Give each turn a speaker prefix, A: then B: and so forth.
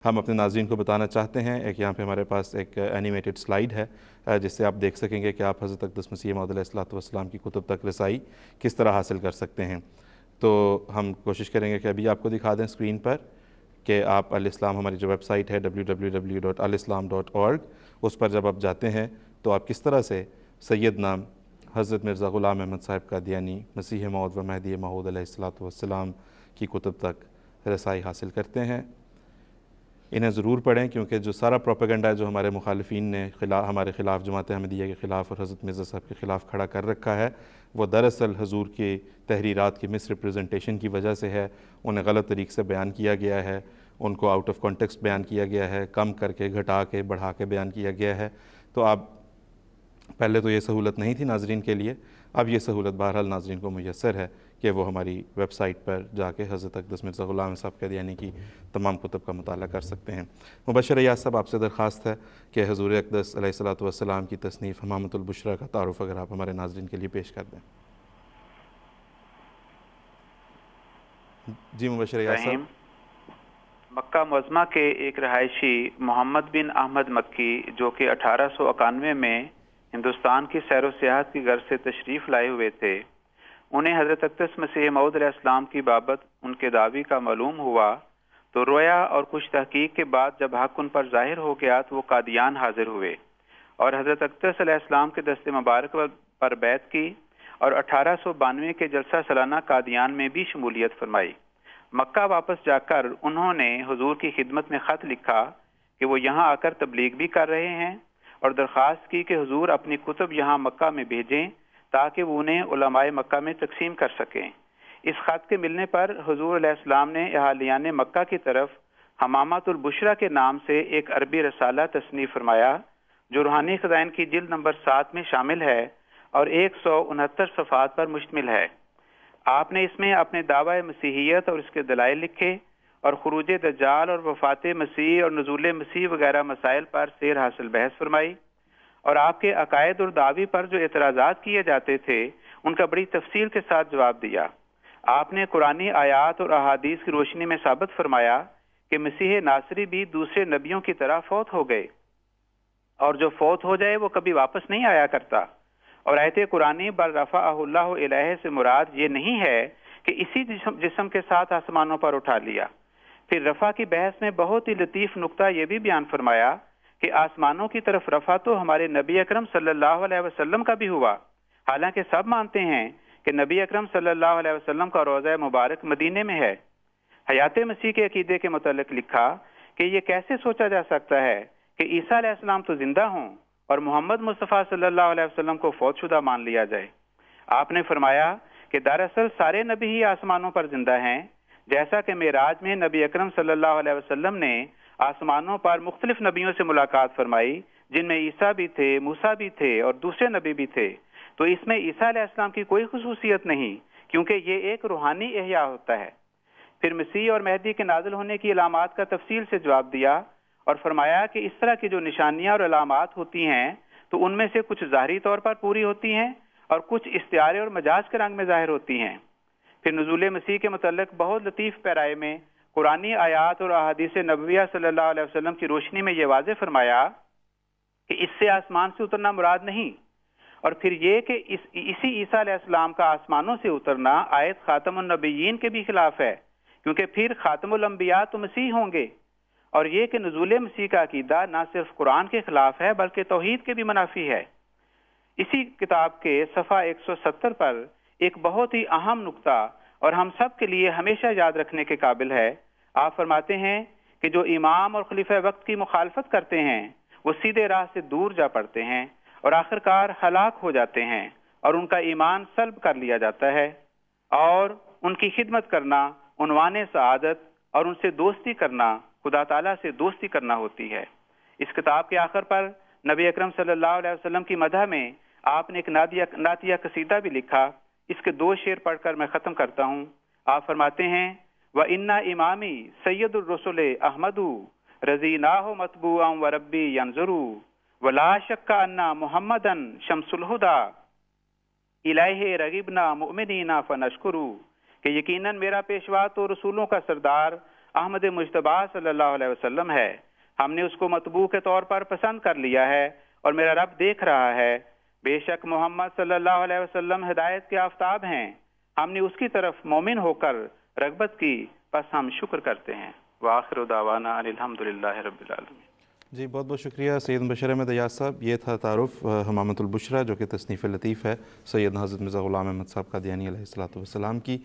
A: ہم اپنے ناظرین کو بتانا چاہتے ہیں ایک یہاں پہ ہمارے پاس ایک اینیمیٹڈ سلائیڈ ہے جس سے آپ دیکھ سکیں گے کہ آپ حضرت اقدس مسیح موعود علیہ الصلوۃ والسلام کی کتب تک رسائی کس طرح حاصل کر سکتے ہیں۔ تو ہم کوشش کریں گے کہ ابھی آپ کو دکھا دیں اسکرین پر کہ آپ الاسلام ہماری جو ویب سائٹ ہے www.alislam.org اس پر جب آپ جاتے ہیں تو آپ کس طرح سے سیدنا حضرت مرزا غلام احمد صاحب قادیانی مسیح موعود و مہدی موعود علیہ الصلوۃ والسلام کی کتب تک رسائی حاصل کرتے ہیں۔ انہیں ضرور پڑھیں کیونکہ جو سارا پروپیگنڈا جو ہمارے مخالفین نے ہمارے خلاف جماعت احمدیہ کے خلاف اور حضرت مرزا صاحب کے خلاف کھڑا کر رکھا ہے وہ دراصل حضور کی تحریرات کی مس ریپریزنٹیشن کی وجہ سے ہے۔ انہیں غلط طریقے سے بیان کیا گیا ہے، ان کو آؤٹ آف کانٹیکسٹ بیان کیا گیا ہے، کم کر کے گھٹا کے بڑھا کے بیان کیا گیا ہے۔ تو آپ پہلے تو یہ سہولت نہیں تھی ناظرین کے لیے، اب یہ سہولت بہرحال ناظرین کو میسر ہے کہ وہ ہماری ویب سائٹ پر جا کے حضرت اقدس مرزا غلام صاحب قادیانی کی تمام کتب کا مطالعہ کر سکتے ہیں۔ مبشر ایاز صاحب آپ سے درخواست ہے کہ حضور اقدس علیہ الصلوۃ والسلام کی تصنیف حمامۃ البشریٰ کا تعارف اگر آپ ہمارے ناظرین کے لیے پیش کر دیں۔ جی مبشر ایاز صاحب۔
B: مکہ معظمہ کے ایک رہائشی محمد بن احمد مکی جو کہ 1891 میں ہندوستان کی سیر و سیاحت کی غرض سے تشریف لائے ہوئے تھے، انہیں حضرت اقدس مسیح موعود علیہ السلام کی بابت ان کے دعوی کا معلوم ہوا تو رویا اور کچھ تحقیق کے بعد جب حق ان پر ظاہر ہو گیا تو وہ قادیان حاضر ہوئے اور حضرت اقدس علیہ السلام کے دست مبارک پر بیعت کی اور 1892 کے جلسہ سالانہ قادیان میں بھی شمولیت فرمائی۔ مکہ واپس جا کر انہوں نے حضور کی خدمت میں خط لکھا کہ وہ یہاں آ کر تبلیغ بھی کر رہے ہیں اور درخواست کی کہ حضور اپنی کتب یہاں مکہ میں بھیجیں تاکہ وہ انہیں علماء مکہ میں تقسیم کر سکیں۔ اس خط کے ملنے پر حضور علیہ السلام نے اہالیان مکہ کی طرف حمامۃ البشریٰ کے نام سے ایک عربی رسالہ تصنیف فرمایا جو روحانی خزائن کی جلد نمبر 7 میں شامل ہے اور 169 صفحات پر مشتمل ہے۔ آپ نے اس میں اپنے دعوی مسیحیت اور اس کے دلائل لکھے اور خروج دجال اور وفات مسیح اور نزول مسیح وغیرہ مسائل پر سیر حاصل بحث فرمائی اور آپ کے عقائد اور دعوی پر جو اعتراضات کیے جاتے تھے ان کا بڑی تفصیل کے ساتھ جواب دیا۔ آپ نے قرآنی آیات اور احادیث کی روشنی میں ثابت فرمایا کہ مسیح ناصری بھی دوسرے نبیوں کی طرح فوت ہو گئے اور جو فوت ہو جائے وہ کبھی واپس نہیں آیا کرتا، اور آیت قرآنی بل رفعہ اللہ الیہ سے مراد یہ نہیں ہے کہ اسی جسم کے ساتھ آسمانوں پر اٹھا لیا۔ پھر رفع کی بحث میں بہت ہی لطیف نقطہ یہ بھی بیان فرمایا کہ آسمانوں کی طرف رفع تو ہمارے نبی اکرم صلی اللہ علیہ وسلم کا بھی ہوا، حالانکہ سب مانتے ہیں کہ نبی اکرم صلی اللہ علیہ وسلم کا روضہ مبارک مدینے میں ہے۔ حیات مسیح کے عقیدے کے متعلق لکھا کہ یہ کیسے سوچا جا سکتا ہے کہ عیسیٰ علیہ السلام تو زندہ ہوں اور محمد مصطفیٰ صلی اللہ علیہ وسلم کو فوت شدہ مان لیا جائے۔ آپ نے فرمایا کہ دراصل سارے نبی ہی آسمانوں پر زندہ ہیں، جیسا کہ معراج میں نبی اکرم صلی اللہ علیہ وسلم نے آسمانوں پر مختلف نبیوں سے ملاقات فرمائی جن میں عیسیٰ بھی تھے، موسیٰ بھی تھے اور دوسرے نبی بھی تھے، تو اس میں عیسیٰ علیہ السلام کی کوئی خصوصیت نہیں کیونکہ یہ ایک روحانی احیاء ہوتا ہے۔ پھر مسیح اور مہدی کے نازل ہونے کی علامات کا تفصیل سے جواب دیا اور فرمایا کہ اس طرح کی جو نشانیاں اور علامات ہوتی ہیں تو ان میں سے کچھ ظاہری طور پر پوری ہوتی ہیں اور کچھ استعارے اور مجاز کے رنگ میں ظاہر ہوتی ہیں۔ پھر نزول مسیح کے متعلق بہت لطیف پیرائے میں قرآنی آیات اور احادیث نبویہ صلی اللہ علیہ وسلم کی روشنی میں یہ واضح فرمایا کہ اس سے آسمان سے اترنا مراد نہیں، اور پھر یہ کہ اسی عیسیٰ علیہ السلام کا آسمانوں سے اترنا آیت خاتم النبیین کے بھی خلاف ہے، کیونکہ پھر خاتم الانبیاء تو مسیح ہوں گے، اور یہ کہ نزول مسیح کا عقیدہ نہ صرف قرآن کے خلاف ہے بلکہ توحید کے بھی منافی ہے۔ اسی کتاب کے صفحہ 170 پر ایک بہت ہی اہم نقطہ اور ہم سب کے لیے ہمیشہ یاد رکھنے کے قابل ہے۔ آپ فرماتے ہیں کہ جو امام اور خلیفہ وقت کی مخالفت کرتے ہیں وہ سیدھے راہ سے دور جا پڑتے ہیں اور آخرکار ہلاک ہو جاتے ہیں اور ان کا ایمان سلب کر لیا جاتا ہے، اور ان کی خدمت کرنا عنوان سعادت اور ان سے دوستی کرنا خدا تعالیٰ سے دوستی کرنا ہوتی ہے۔ اس کتاب کے آخر پر نبی اکرم صلی اللہ علیہ وسلم کی مدح میں آپ نے ایک نعتیہ قصیدہ بھی لکھا۔ اس کے 2 شعر پڑھ کر میں ختم کرتا ہوں۔ آپ فرماتے ہیں وَإِنَّ إِمَامِي سَيِّدُ الرُّسُلِ أَحْمَدُ رَضِينَاهُ مَطْبُوعًا وَرَبِّي يَنْظُرُ وَلَا شَكَّ أَنَّ مُحَمَّدًا شَمْسُ الْهُدَى إِلَيْهِ رَغِبْنَا مُؤْمِنِينَ فَنَشْكُرُ کہ یقیناً میرا پیشوا تو رسولوں کا سردار احمد مجتبی صلی اللہ علیہ وسلم ہے. ہم نے اس کو مطبوع کے طور پر پسند کر لیا ہے اور میرا رب دیکھ رہا ہے. بے شک محمد صلی اللہ علیہ وسلم ہدایت کے آفتاب ہیں. ہم نے اس کی طرف مومن ہو کر رغبت کی، پس ہم شکر کرتے ہیں. وآخر دعوانا ان الحمدللہ رب العالمین.
A: جی بہت بہت شکریہ سید مبشر احمد ایاز صاحب. یہ تھا تعارف حمامۃ البشریٰ جو کہ تصنیف لطیف ہے سیدنا حضرت مرزا غلام احمد صاحب قادیانی علیہ الصلوۃ والسلام کی.